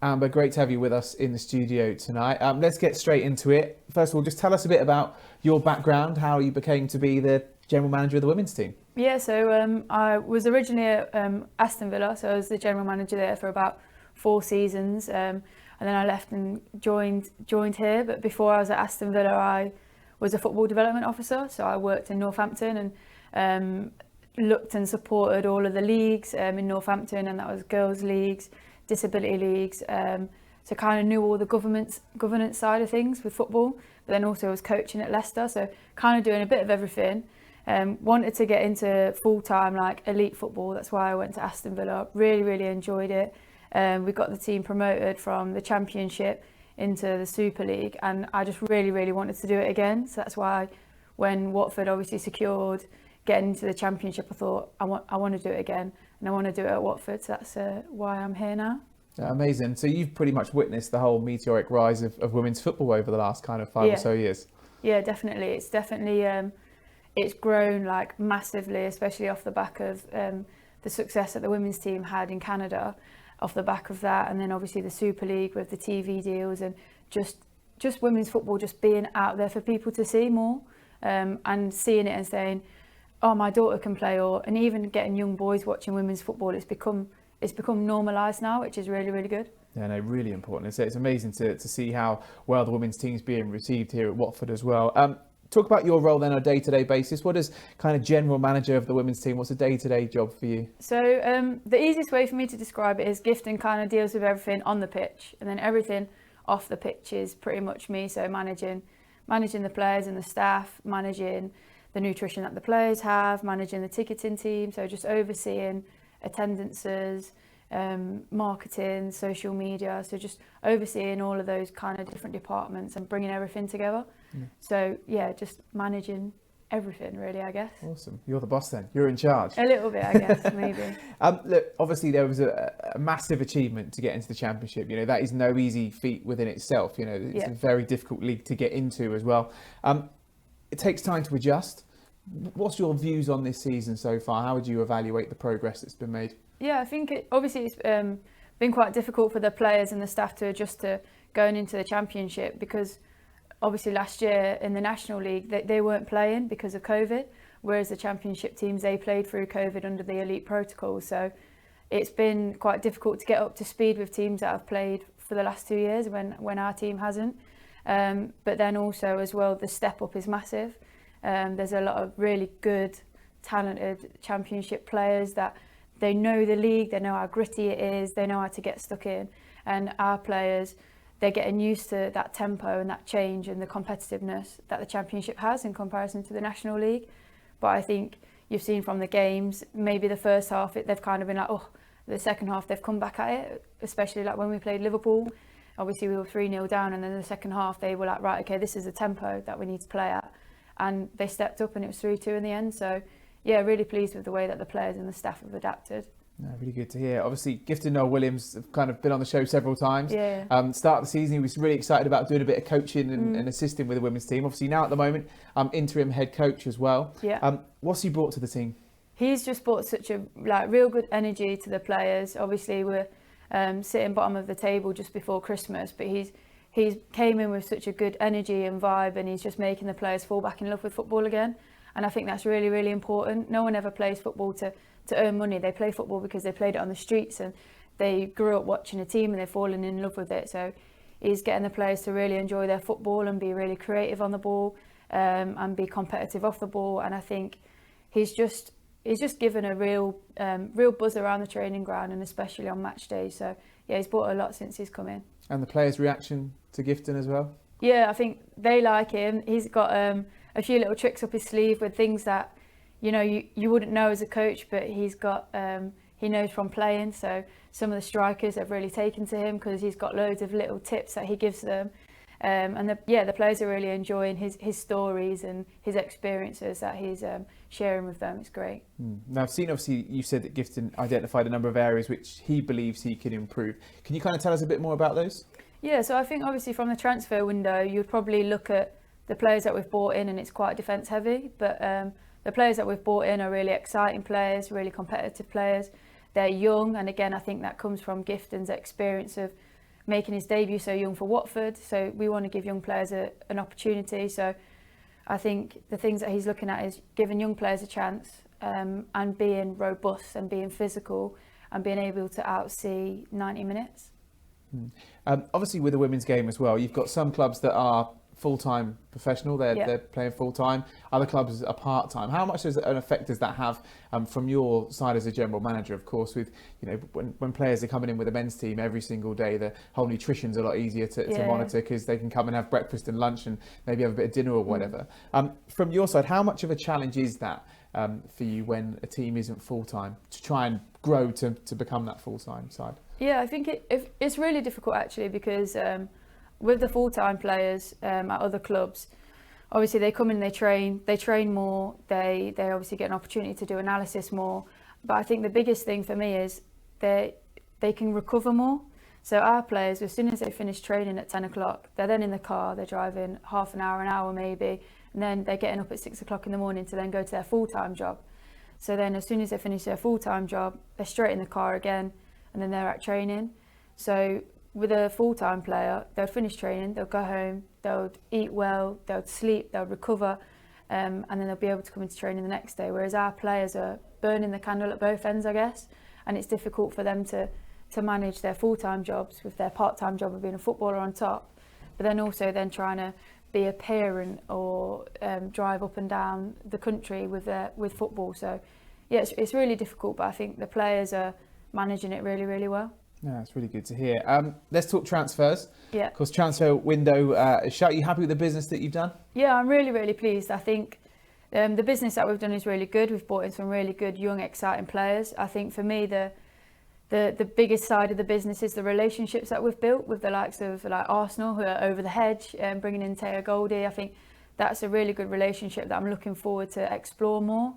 Amber, great to have you with us in the studio tonight. Let's get straight into it. First of all, just tell us a bit about your background, how you became to be the General Manager of the women's team. Yeah, so I was originally at Aston Villa, so I was the General Manager there for about 4 seasons, and then I left and joined here. But before I was at Aston Villa, I was a football development officer, so I worked in Northampton and looked and supported all of the leagues in Northampton, and that was girls' leagues, disability leagues, so kind of knew all the governance side of things with football, but then also was coaching at Leicester, so kind of doing a bit of everything. Wanted to get into full-time like elite football, that's why I went to Aston Villa. Really enjoyed it. We got the team promoted from the Championship into the Super League, and I just really wanted to do it again, so that's why when Watford obviously secured getting into the Championship, I thought I want to do it again, and I want to do it at Watford, so that's why I'm here now. Yeah, amazing. So you've pretty much witnessed the whole meteoric rise of women's football over the last kind of 5 or so years. Yeah, definitely. It's definitely it's grown like massively, especially off the back of the success that the women's team had in Canada, off the back of that, and then obviously the Super League with the TV deals, and just women's football just being out there for people to see more, and seeing it and saying, oh, my daughter can play, and even getting young boys watching women's football. It's become normalised now, which is really good. Yeah, no, really important. It's amazing to see how well the women's team's being received here at Watford as well. Talk about your role then on a day-to-day basis. What is kind of general manager of the women's team? What's a day-to-day job for you? So the easiest way for me to describe it is Gifton kind of deals with everything on the pitch, and then everything off the pitch is pretty much me. So managing the players and the staff, managing the nutrition that the players have, managing the ticketing team, so just overseeing attendances, marketing, social media, so just overseeing all of those kind of different departments and bringing everything together. So yeah, just managing everything really, I guess. Awesome. You're the boss then. You're in charge. A little bit, I guess, maybe. Look, obviously there was a massive achievement to get into the Championship. You know, that is no easy feat within itself. You know, it's a very difficult league to get into as well. It takes time to adjust. What's your views on this season so far? How would you evaluate the progress that's been made? Yeah, I think obviously it's been quite difficult for the players and the staff to adjust to going into the Championship, because obviously last year in the National League they weren't playing because of COVID, whereas the Championship teams, they played through COVID under the elite protocol. So it's been quite difficult to get up to speed with teams that have played for the last 2 years when our team hasn't. But then also as well, the step up is massive. There's a lot of really good, talented Championship players that they know the league, they know how gritty it is, they know how to get stuck in. And our players, they're getting used to that tempo and that change and the competitiveness that the Championship has in comparison to the National League. But I think you've seen from the games, maybe the first half, they've kind of been like, oh, the second half they've come back at it, especially like when we played Liverpool. Obviously we were 3-0 down, and then the second half they were like, right, okay, this is the tempo that we need to play at. And they stepped up and it was 3-2 in the end. So yeah, really pleased with the way that the players and the staff have adapted. No, really good to hear. Obviously, Gifton Noel Williams have kind of been on the show several times. Yeah. Start of the season, he was really excited about doing a bit of coaching and assisting with the women's team. Obviously, now at the moment, interim head coach as well. Yeah. What's he brought to the team? He's just brought such a real good energy to the players. Obviously, we're sitting bottom of the table just before Christmas, but he's came in with such a good energy and vibe, and he's just making the players fall back in love with football again. And I think that's really important. No one ever plays football to earn money. They play football because they played it on the streets and they grew up watching a team and they've fallen in love with it. So he's getting the players to really enjoy their football and be really creative on the ball, and be competitive off the ball. And I think he's just given a real buzz around the training ground, and especially on match day. So yeah, he's brought a lot since he's come in. And the players' reaction to Gifton as well? Yeah, I think they like him. He's got a few little tricks up his sleeve with things that you wouldn't know as a coach, but he's got he knows from playing. So some of the strikers have really taken to him because he's got loads of little tips that he gives them. And the players are really enjoying his stories and his experiences that he's sharing with them. It's great. Now, I've seen, obviously, you said that Gifton identified a number of areas which he believes he can improve. Can you kind of tell us a bit more about those? Yeah, so I think obviously from the transfer window, you'd probably look at the players that we've bought in, and it's quite defence heavy, but the players that we've bought in are really exciting players, really competitive players. They're young, and again, I think that comes from Gifton's experience of making his debut so young for Watford. So we want to give young players an opportunity. So I think the things that he's looking at is giving young players a chance, and being robust and being physical and being able to outsee 90 minutes. Obviously with the women's game as well, you've got some clubs that are full-time professional, they're playing full-time, other clubs are part-time. How much an effect does that have from your side as a general manager? Of course, with when players are coming in with a men's team every single day, the whole nutrition's a lot easier to monitor, because they can come and have breakfast and lunch and maybe have a bit of dinner or whatever. From your side, how much of a challenge is that for you when a team isn't full-time, to try and grow to become that full-time side? Yeah, I think it's really difficult actually, because with the full-time players at other clubs, obviously they come in, they train more, they obviously get an opportunity to do analysis more. But I think the biggest thing for me is they can recover more. So our players, as soon as they finish training at 10 o'clock, they're then in the car, they're driving half an hour maybe, and then they're getting up at 6 o'clock in the morning to then go to their full-time job. So then as soon as they finish their full-time job, they're straight in the car again, and then they're at training. So with a full-time player, they'll finish training, they'll go home, they'll eat well, they'll sleep, they'll recover, and then they'll be able to come into training the next day. Whereas our players are burning the candle at both ends, I guess, and it's difficult for them to manage their full-time jobs with their part-time job of being a footballer on top, but then also then trying to be a parent or drive up and down the country with football. So yeah, it's really difficult, but I think the players are managing it really, really well. Yeah, it's really good to hear. Let's talk transfers. Yeah. Of course, transfer window is shut. Are you happy with the business that you've done? Yeah, I'm really, really pleased. I think the business that we've done is really good. We've brought in some really good, young, exciting players. I think for me, the biggest side of the business is the relationships that we've built with the likes of like Arsenal, who are over the hedge, and bringing in Taya Goldie. I think that's a really good relationship that I'm looking forward to explore more.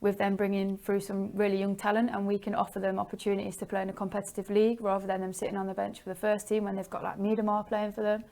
With them bringing through some really young talent, and we can offer them opportunities to play in a competitive league rather than them sitting on the bench for the first team when they've got like Miedemar playing for them.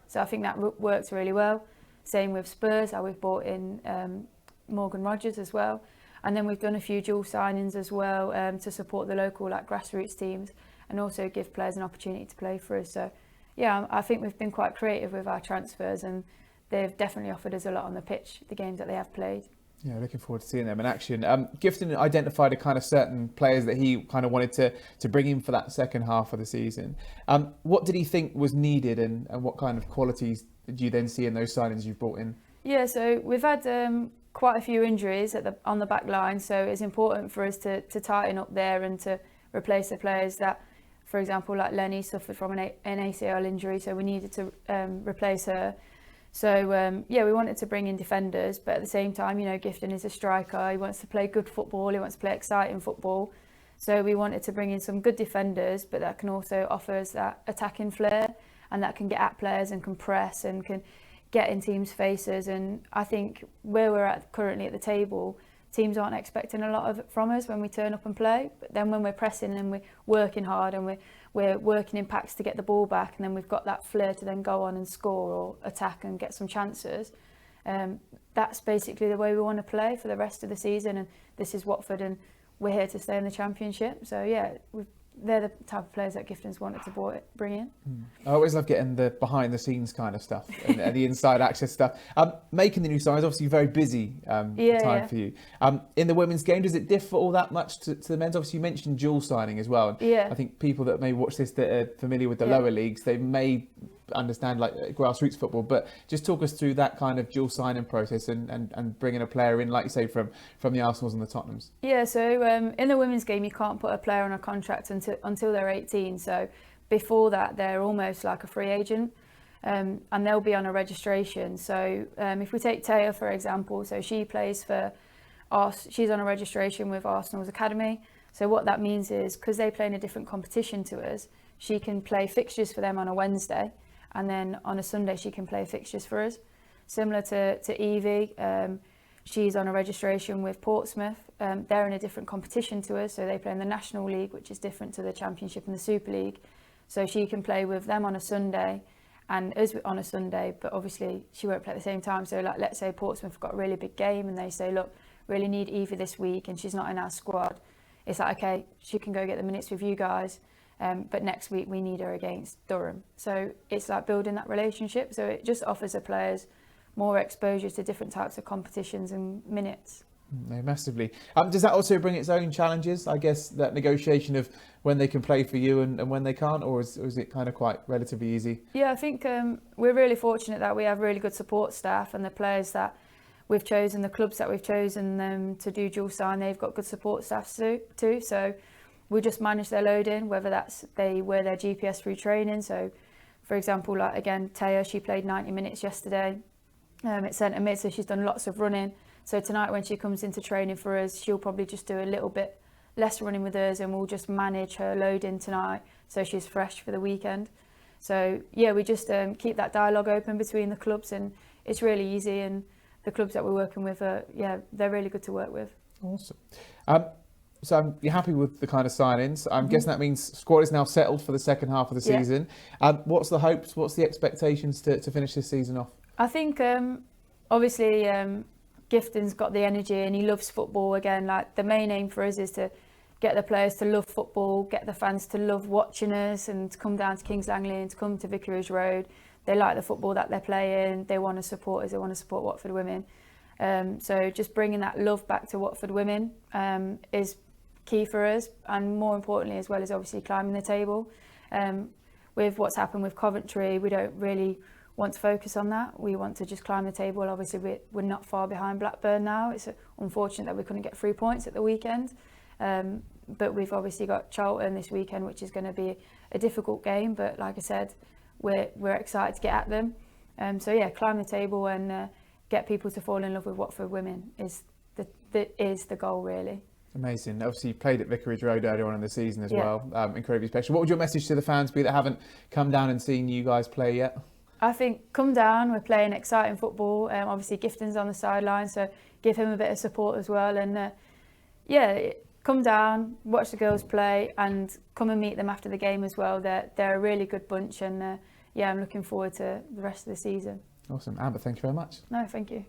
So I think that works really well. Same with Spurs, how we've brought in Morgan Rogers as well. And then we've done a few dual signings as well to support the local like grassroots teams and also give players an opportunity to play for us. So yeah, I think we've been quite creative with our transfers, and they've definitely offered us a lot on the pitch, the games that they have played. Yeah, looking forward to seeing them in action. Gifton identified a kind of certain players that he kind of wanted to bring in for that second half of the season. What did he think was needed, and what kind of qualities did you then see in those signings you've brought in? Yeah, so we've had quite a few injuries on the back line, so it's important for us to tighten up there and to replace the players that, for example, like Lenny suffered from an ACL injury, so we needed to replace her. So yeah, we wanted to bring in defenders, but at the same time, Gifton is a striker. He wants to play good football. He wants to play exciting football. So we wanted to bring in some good defenders, but that can also offer us that attacking flair, and that can get at players and can press and can get in teams' faces. And I think where we're at currently at the table, teams aren't expecting a lot of it from us when we turn up and play. But then when we're pressing and we're working hard and we're working in packs to get the ball back, and then we've got that flair to then go on and score or attack and get some chances. That's basically the way we want to play for the rest of the season. And this is Watford, and we're here to stay in the Championship. So yeah, they're the type of players that Gifton's wanted to bring in. I always love getting the behind the scenes kind of stuff and the inside access stuff. Making the new signings, obviously very busy time for you. In the women's game, does it differ all that much to the men's? Obviously you mentioned dual signing as well. Yeah. I think people that may watch this that are familiar with the lower leagues, they may understand like grassroots football, but just talk us through that kind of dual signing process and bringing a player in, like you say, from the Arsenals and the Tottenhams. Yeah, so in the women's game you can't put a player on a contract until they're 18, so before that they're almost like a free agent, and they'll be on a registration. So if we take Taya for example, so she plays for she's on a registration with Arsenal's academy. So what that means is, because they play in a different competition to us, she can play fixtures for them on a Wednesday, and then on a Sunday she can play fixtures for us. Similar to Evie, she's on a registration with Portsmouth. They're in a different competition to us, so they play in the National League, which is different to the Championship and the Super League. So she can play with them on a Sunday and us on a Sunday, but obviously she won't play at the same time. So like, let's say Portsmouth have got a really big game and they say, look, really need Evie this week and she's not in our squad. It's like, okay, she can go get the minutes with you guys. but next week we need her against Durham. So it's like building that relationship. So it just offers the players more exposure to different types of competitions and minutes. No, massively. Does that also bring its own challenges? I guess that negotiation of when they can play for you and when they can't, or is it kind of quite relatively easy? Yeah, I think we're really fortunate that we have really good support staff, and the players that we've chosen, the clubs that we've chosen to do dual sign, they've got good support staff too. So we just manage their loading, whether that's they wear their GPS through training. So, for example, like again, Taya, she played 90 minutes yesterday. It's centre mid, so she's done lots of running. So tonight when she comes into training for us, she'll probably just do a little bit less running with us, and we'll just manage her loading tonight so she's fresh for the weekend. So yeah, we just keep that dialogue open between the clubs, and it's really easy, and the clubs that we're working with they're really good to work with. Awesome. So you're happy with the kind of signings. I'm guessing that means squad is now settled for the second half of the season. What's the hopes, what's the expectations to finish this season off? I think obviously Gifton's got the energy and he loves football again. Like the main aim for us is to get the players to love football, get the fans to love watching us and to come down to Kings Langley and to come to Vicarage Road. They like the football that they're playing, they want to support us, they want to support Watford Women. So just bringing that love back to Watford Women is key for us, and more importantly as well is obviously climbing the table. With what's happened with Coventry, we don't really want to focus on that. We want to just climb the table. Obviously we're not far behind Blackburn now. It's unfortunate that we couldn't get 3 points at the weekend, but we've obviously got Charlton this weekend, which is going to be a difficult game, but like I said, we're excited to get at them. So yeah, climb the table and get people to fall in love with Watford Women is the goal really. Amazing. Obviously you played at Vicarage Road earlier on in the season as well. Incredibly special. What would your message to the fans be that haven't come down and seen you guys play yet? I think come down, we're playing exciting football. Obviously Gifton's on the sideline, so give him a bit of support as well. And come down, watch the girls play and come and meet them after the game as well. They're a really good bunch, and I'm looking forward to the rest of the season. Awesome. Amber, thank you very much. No, thank you.